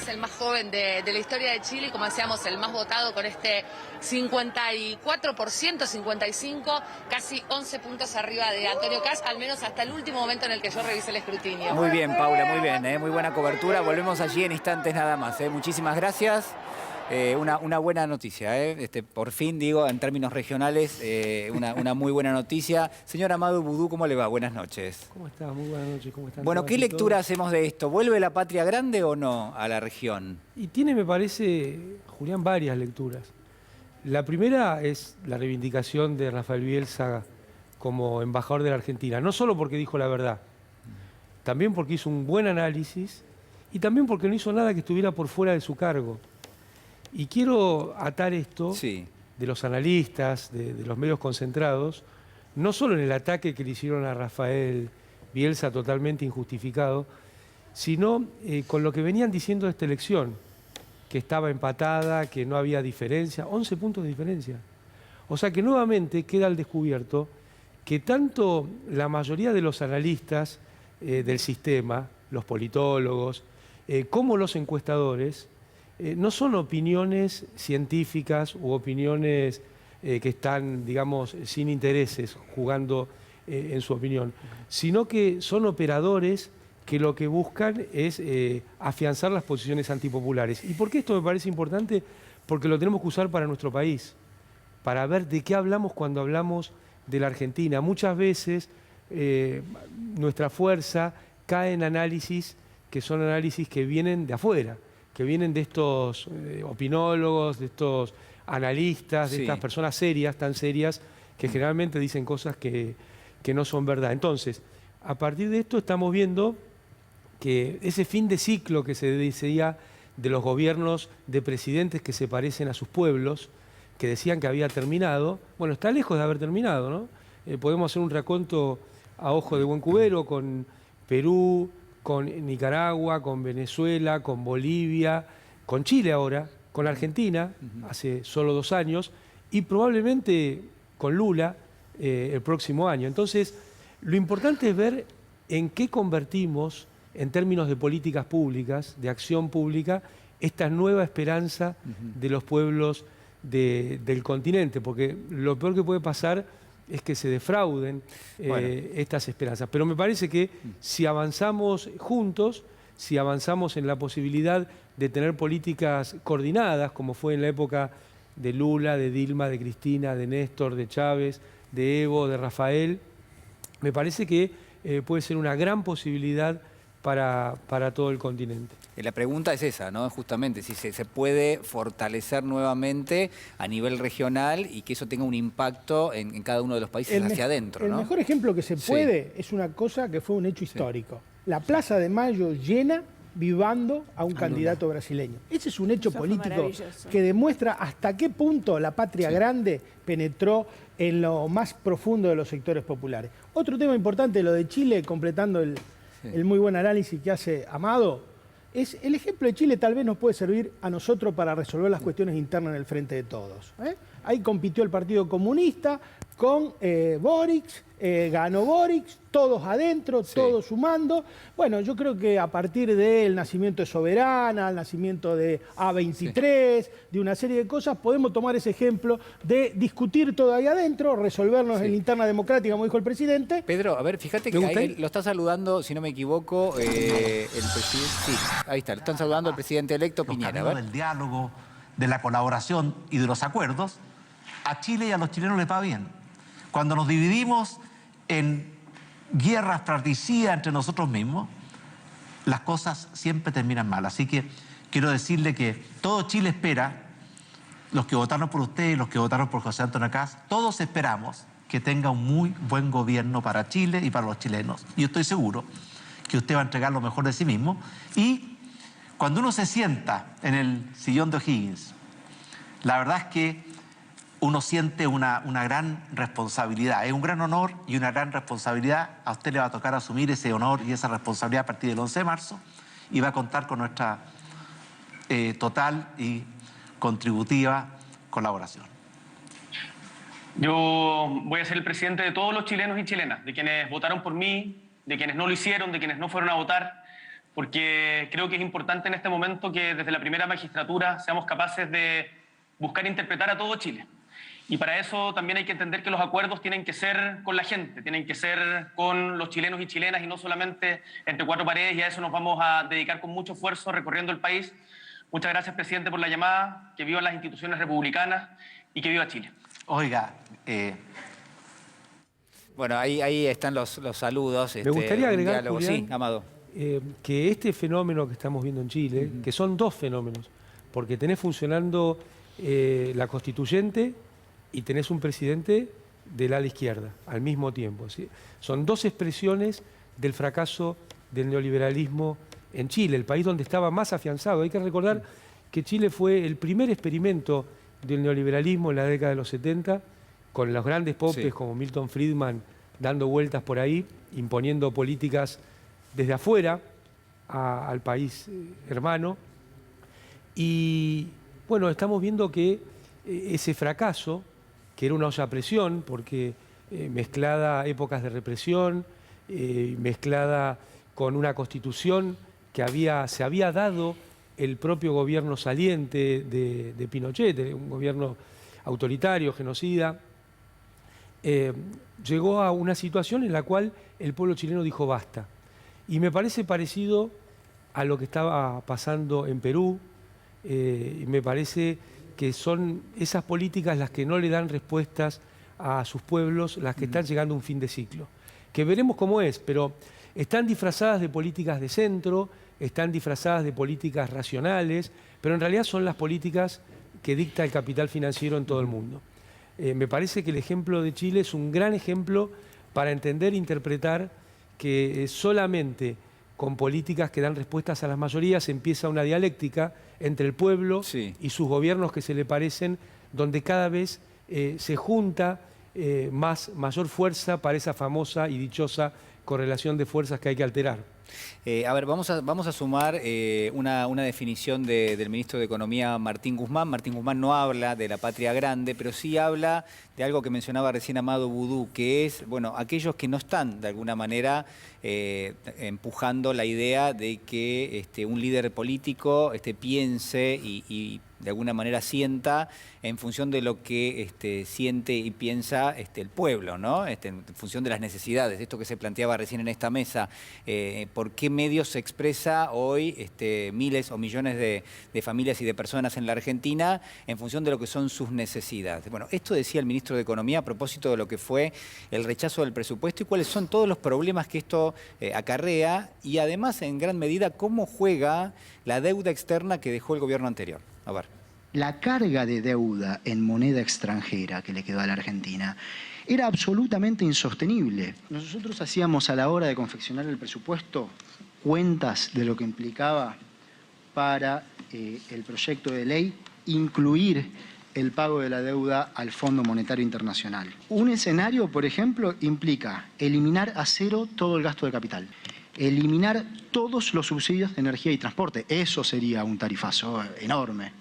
es el más joven de la historia de Chile y, como decíamos, el más votado con este 54%, 55%, casi 11 puntos arriba de Antonio Kast, al menos hasta el último momento en el que yo revisé el escrutinio. Muy bien, Paula, muy bien, muy buena cobertura. Volvemos allí en instantes nada más. Muchísimas gracias. Una buena noticia, por fin, digo, en términos regionales, una muy buena noticia. Señor Amado Boudou, ¿cómo le va? Buenas noches. ¿Cómo está? Muy buenas noches. ¿Cómo están? Bueno, ¿qué lectura hacemos de esto? ¿Vuelve la patria grande o no a la región? Y tiene, me parece, Julián, varias lecturas. La primera es la reivindicación de Rafael Bielsa como embajador de la Argentina, no solo porque dijo la verdad, también porque hizo un buen análisis y también porque no hizo nada que estuviera por fuera de su cargo. Y quiero atar esto de los analistas, de los medios concentrados, no solo en el ataque que le hicieron a Rafael Bielsa totalmente injustificado, sino con lo que venían diciendo de esta elección, que estaba empatada, que no había diferencia, 11 puntos de diferencia. O sea que nuevamente queda al descubierto que tanto la mayoría de los analistas del sistema, los politólogos, como los encuestadores, no son opiniones científicas u opiniones que están, digamos, sin intereses, jugando en su opinión, sino que son operadores que lo que buscan es afianzar las posiciones antipopulares. ¿Y por qué esto me parece importante? Porque lo tenemos que usar para nuestro país, para ver de qué hablamos cuando hablamos de la Argentina. Muchas veces nuestra fuerza cae en análisis que son análisis que vienen de afuera, que vienen de estos opinólogos, de estos analistas, de estas personas serias, tan serias, que generalmente dicen cosas que no son verdad. Entonces, a partir de esto estamos viendo que ese fin de ciclo que se decía de los gobiernos de presidentes que se parecen a sus pueblos, que decían que había terminado, bueno, está lejos de haber terminado, ¿no? Podemos hacer un raconto a ojo de buen cubero con Perú, con Nicaragua, con Venezuela, con Bolivia, con Chile ahora, con Argentina, hace solo 2 años, y probablemente con Lula el próximo año. Entonces, lo importante es ver en qué convertimos, en términos de políticas públicas, de acción pública, esta nueva esperanza de los pueblos del continente, porque lo peor que puede pasar es que se defrauden estas esperanzas. Pero me parece que si avanzamos juntos, si avanzamos en la posibilidad de tener políticas coordinadas, como fue en la época de Lula, de Dilma, de Cristina, de Néstor, de Chávez, de Evo, de Rafael, me parece que puede ser una gran posibilidad para todo el continente. La pregunta es esa, ¿no? Justamente, si se puede fortalecer nuevamente a nivel regional y que eso tenga un impacto en cada uno de los países hacia adentro, ¿no? El mejor ejemplo que se puede es una cosa que fue un hecho histórico. La Plaza de Mayo llena vivando a un candidato brasileño. Ese es un hecho político que demuestra hasta qué punto la patria grande penetró en lo más profundo de los sectores populares. Otro tema importante, lo de Chile, completando el muy buen análisis que hace Amado, es el ejemplo de Chile tal vez nos puede servir a nosotros para resolver las cuestiones internas en el frente de todos. Ahí compitió el Partido Comunista con Boric, ganó Boric, todos adentro, todos sumando. Bueno, yo creo que a partir del nacimiento de Soberana, el nacimiento de A23, de una serie de cosas, podemos tomar ese ejemplo de discutir todo ahí adentro, resolvernos en la interna democrática, como dijo el presidente. Pedro, a ver, fíjate que ahí lo está saludando, si no me equivoco, el presidente. Sí, ahí está, lo están saludando el presidente electo Piñera. Del diálogo, de la colaboración y de los acuerdos, a Chile y a los chilenos les va bien. Cuando nos dividimos en guerras fratricidas entre nosotros mismos, las cosas siempre terminan mal. Así que quiero decirle que todo Chile espera, los que votaron por usted y los que votaron por José Antonio Kast, todos esperamos que tenga un muy buen gobierno para Chile y para los chilenos. Y yo estoy seguro que usted va a entregar lo mejor de sí mismo. Y cuando uno se sienta en el sillón de O'Higgins, la verdad es que uno siente una gran responsabilidad. Es un gran honor y una gran responsabilidad. A usted le va a tocar asumir ese honor y esa responsabilidad a partir del 11 de marzo y va a contar con nuestra total y contributiva colaboración. Yo voy a ser el presidente de todos los chilenos y chilenas, de quienes votaron por mí, de quienes no lo hicieron, de quienes no fueron a votar, porque creo que es importante en este momento que desde la primera magistratura seamos capaces de buscar interpretar a todo Chile. Y para eso también hay que entender que los acuerdos tienen que ser con la gente, tienen que ser con los chilenos y chilenas y no solamente entre cuatro paredes, y a eso nos vamos a dedicar con mucho esfuerzo recorriendo el país. Muchas gracias, presidente, por la llamada. Que vivan las instituciones republicanas y que viva Chile. Oiga, Bueno, ahí están los saludos. Me gustaría agregar, diálogo. Julián, Sí, Amado. que este fenómeno que estamos viendo en Chile, que son dos fenómenos, porque tenés funcionando la constituyente y tenés un presidente del ala izquierda al mismo tiempo, ¿sí? Son dos expresiones del fracaso del neoliberalismo en Chile, el país donde estaba más afianzado. Hay que recordar que Chile fue el primer experimento del neoliberalismo en la década de los 70, con los grandes popes como Milton Friedman dando vueltas por ahí, imponiendo políticas desde afuera al país hermano. Y bueno, estamos viendo que ese fracaso, que era una olla a presión, porque mezclada épocas de represión, mezclada con una constitución que se había dado el propio gobierno saliente de Pinochet, un gobierno autoritario, genocida, llegó a una situación en la cual el pueblo chileno dijo basta. Y me parece parecido a lo que estaba pasando en Perú, y me parece que son esas políticas las que no le dan respuestas a sus pueblos, las que están llegando a un fin de ciclo. Que veremos cómo es, pero están disfrazadas de políticas de centro, están disfrazadas de políticas racionales, pero en realidad son las políticas que dicta el capital financiero en todo el mundo. Me parece que el ejemplo de Chile es un gran ejemplo para entender e interpretar que solamente con políticas que dan respuestas a las mayorías empieza una dialéctica entre el pueblo y sus gobiernos que se le parecen, donde cada vez se junta mayor fuerza para esa famosa y dichosa correlación de fuerzas que hay que alterar. A ver, vamos a sumar una definición del ministro de Economía, Martín Guzmán. Martín Guzmán no habla de la patria grande, pero sí habla de algo que mencionaba recién Amado Boudou, que es, bueno, aquellos que no están de alguna manera empujando la idea de que un líder político piense y de alguna manera sienta en función de lo que siente y piensa el pueblo, ¿no? En función de las necesidades, esto que se planteaba recién en esta mesa. ¿Por qué medios se expresa hoy miles o millones de familias y de personas en la Argentina en función de lo que son sus necesidades? Bueno, esto decía el ministro de Economía a propósito de lo que fue el rechazo del presupuesto y cuáles son todos los problemas que esto acarrea y además en gran medida cómo juega la deuda externa que dejó el gobierno anterior. A ver. La carga de deuda en moneda extranjera que le quedó a la Argentina era absolutamente insostenible. Nosotros hacíamos a la hora de confeccionar el presupuesto cuentas de lo que implicaba para el proyecto de ley incluir el pago de la deuda al Fondo Monetario Internacional. Un escenario, por ejemplo, implica eliminar a cero todo el gasto de capital, eliminar todos los subsidios de energía y transporte. Eso sería un tarifazo enorme.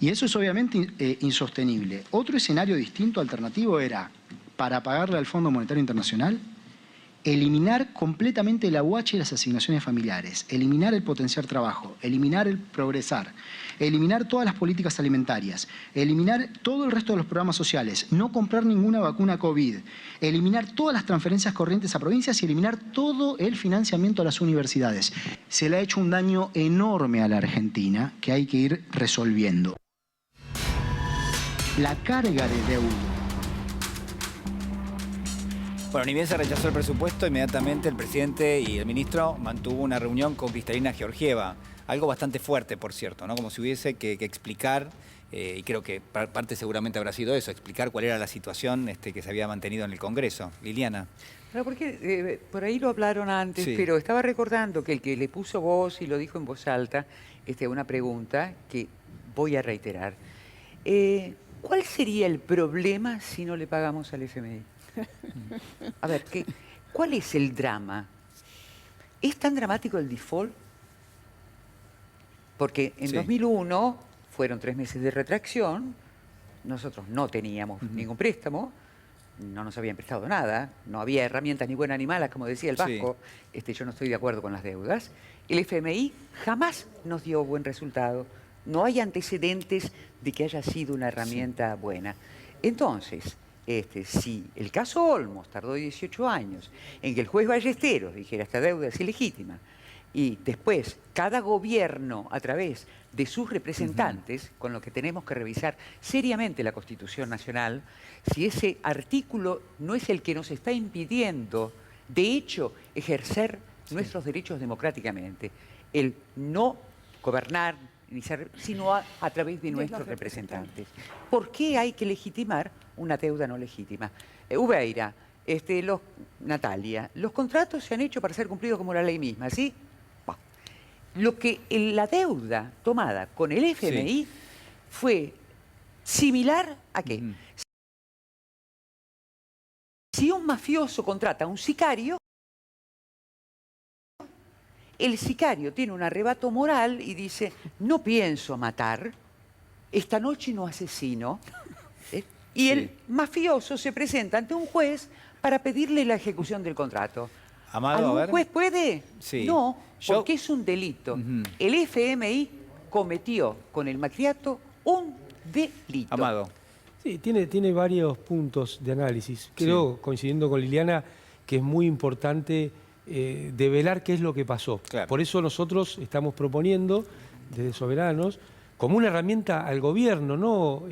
Y eso es obviamente insostenible. Otro escenario distinto, alternativo, era, para pagarle al Fondo Monetario Internacional, eliminar completamente el aguache y las asignaciones familiares, eliminar el potenciar trabajo, eliminar el progresar, eliminar todas las políticas alimentarias, eliminar todo el resto de los programas sociales, no comprar ninguna vacuna COVID, eliminar todas las transferencias corrientes a provincias y eliminar todo el financiamiento a las universidades. Se le ha hecho un daño enorme a la Argentina que hay que ir resolviendo. La carga de deuda. Bueno, ni bien se rechazó el presupuesto, inmediatamente el presidente y el ministro mantuvo una reunión con Cristalina Georgieva. Algo bastante fuerte, por cierto, ¿no? Como si hubiese que explicar, y creo que parte seguramente habrá sido eso, explicar cuál era la situación que se había mantenido en el Congreso. Liliana. Pero porque por ahí lo hablaron antes, Sí. pero estaba recordando que el que le puso voz y lo dijo en voz alta, una pregunta que voy a reiterar. ¿Cuál sería el problema si no le pagamos al FMI? A ver, ¿cuál es el drama? ¿Es tan dramático el default? Porque en 2001 fueron 3 meses de retracción, nosotros no teníamos ningún préstamo, no nos habían prestado nada, no había herramientas ni buenas ni malas, como decía el Sí. Vasco, yo no estoy de acuerdo con las deudas. El FMI jamás nos dio buen resultado. No hay antecedentes de que haya sido una herramienta buena. Entonces, si el caso Olmos tardó 18 años en que el juez Ballesteros dijera esta deuda es ilegítima, y después cada gobierno a través de sus representantes, con lo que tenemos que revisar seriamente la Constitución Nacional, si ese artículo no es el que nos está impidiendo, de hecho, ejercer nuestros derechos democráticamente, el no gobernar, sino a través de nuestros representantes. ¿Por qué hay que legitimar una deuda no legítima? Ubeira, Natalia, los contratos se han hecho para ser cumplidos como la ley misma, ¿sí? La deuda tomada con el FMI fue similar a qué. Si un mafioso contrata a un sicario, el sicario tiene un arrebato moral y dice, no pienso matar, esta noche no asesino. Y el mafioso se presenta ante un juez para pedirle la ejecución del contrato. Amado, ¿Algún juez puede? Sí. No, porque es un delito. El FMI cometió con el macriato un delito. Amado. Sí, tiene varios puntos de análisis. Creo, coincidiendo con Liliana, que es muy importante develar qué es lo que pasó. Claro. Por eso nosotros estamos proponiendo, desde Soberanos, como una herramienta al gobierno, no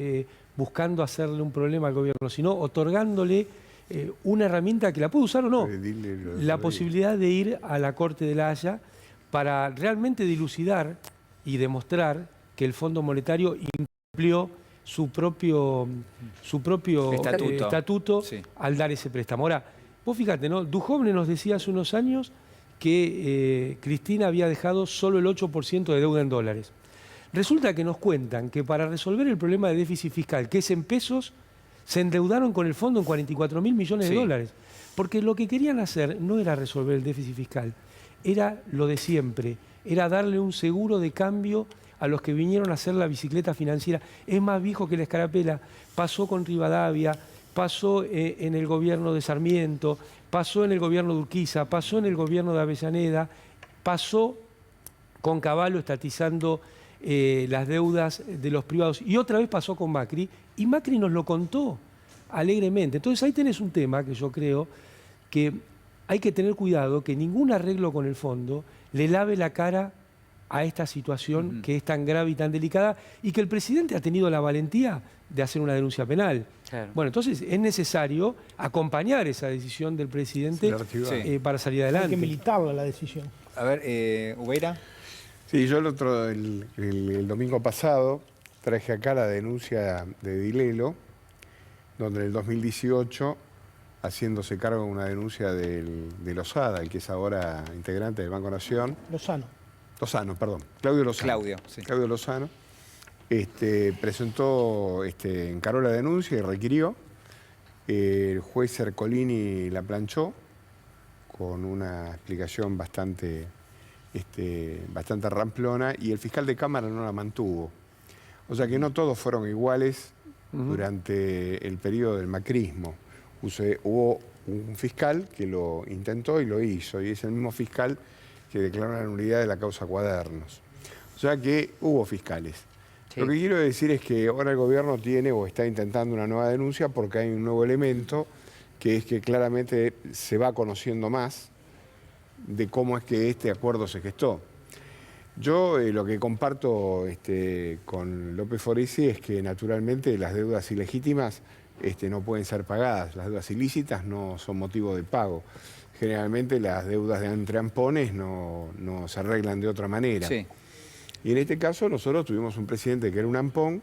buscando hacerle un problema al gobierno, sino otorgándole una herramienta que la puede usar o no, la posibilidad de ir a la Corte de la Haya para realmente dilucidar y demostrar que el Fondo Monetario incumplió su propio estatuto al dar ese préstamo. Ahora, vos fíjate, ¿no? Duhovne nos decía hace unos años que Cristina había dejado solo el 8% de deuda en dólares. Resulta que nos cuentan que para resolver el problema de déficit fiscal, que es en pesos, se endeudaron con el fondo en 44.000 millones de dólares. Porque lo que querían hacer no era resolver el déficit fiscal, era lo de siempre, era darle un seguro de cambio a los que vinieron a hacer la bicicleta financiera. Es más viejo que la escarapela, pasó con Rivadavia, pasó en el gobierno de Sarmiento, pasó en el gobierno de Urquiza, pasó en el gobierno de Avellaneda, pasó con Cavallo estatizando las deudas de los privados, y otra vez pasó con Macri, y Macri nos lo contó alegremente. Entonces ahí tenés un tema que yo creo que hay que tener cuidado, que ningún arreglo con el fondo le lave la cara a esta situación que es tan grave y tan delicada, y que el presidente ha tenido la valentía de hacer una denuncia penal. Claro. Bueno, entonces es necesario acompañar esa decisión del presidente para salir adelante. Hay que militarla la decisión. A ver, Ubeira. Sí, yo el domingo pasado traje acá la denuncia de Dilelo, donde en el 2018, haciéndose cargo de una denuncia de Lozada, el que es ahora integrante del Banco Nación. Lozano, perdón. Claudio Lozano. Claudio Lozano. Presentó, encaró la denuncia y requirió. El juez Ercolini la planchó con una explicación bastante ramplona, y el fiscal de Cámara no la mantuvo. O sea que no todos fueron iguales durante el periodo del macrismo. Hubo un fiscal que lo intentó y lo hizo, y es el mismo fiscal que declaró la nulidad de la causa Cuadernos. O sea que hubo fiscales. Lo que quiero decir es que ahora el gobierno tiene o está intentando una nueva denuncia porque hay un nuevo elemento, que es que claramente se va conociendo más de cómo es que este acuerdo se gestó. Yo lo que comparto con López Foresi es que naturalmente las deudas ilegítimas no pueden ser pagadas, las deudas ilícitas no son motivo de pago. Generalmente las deudas entre ampones no se arreglan de otra manera. Sí. Y en este caso nosotros tuvimos un presidente que era un ampón,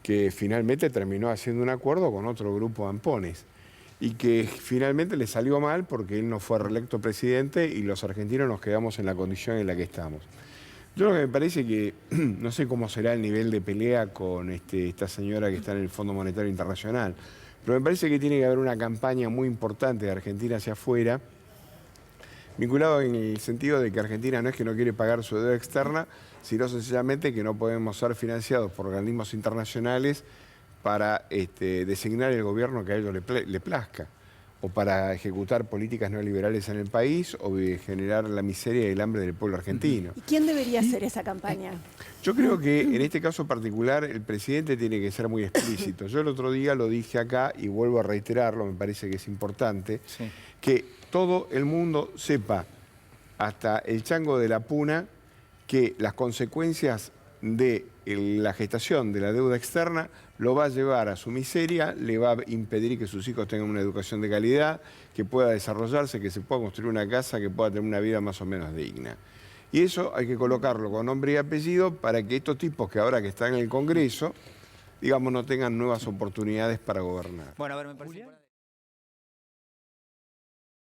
que finalmente terminó haciendo un acuerdo con otro grupo de ampones, y que finalmente le salió mal porque él no fue reelecto presidente y los argentinos nos quedamos en la condición en la que estamos. Yo lo que me parece que, no sé cómo será el nivel de pelea con esta señora que está en el Fondo Monetario Internacional, pero me parece que tiene que haber una campaña muy importante de Argentina hacia afuera, vinculado en el sentido de que Argentina no es que no quiere pagar su deuda externa, sino sencillamente que no podemos ser financiados por organismos internacionales para designar el gobierno que a ellos le plazca, o para ejecutar políticas neoliberales en el país, o generar la miseria y el hambre del pueblo argentino. ¿Y quién debería hacer esa campaña? Yo creo que en este caso particular el presidente tiene que ser muy explícito. Yo el otro día lo dije acá y vuelvo a reiterarlo, me parece que es importante, que todo el mundo sepa, hasta el chango de la puna, que las consecuencias de la gestación de la deuda externa lo va a llevar a su miseria, le va a impedir que sus hijos tengan una educación de calidad, que pueda desarrollarse, que se pueda construir una casa, que pueda tener una vida más o menos digna. Y eso hay que colocarlo con nombre y apellido para que estos tipos que ahora que están en el Congreso, digamos, no tengan nuevas oportunidades para gobernar. Bueno, a ver, me parece...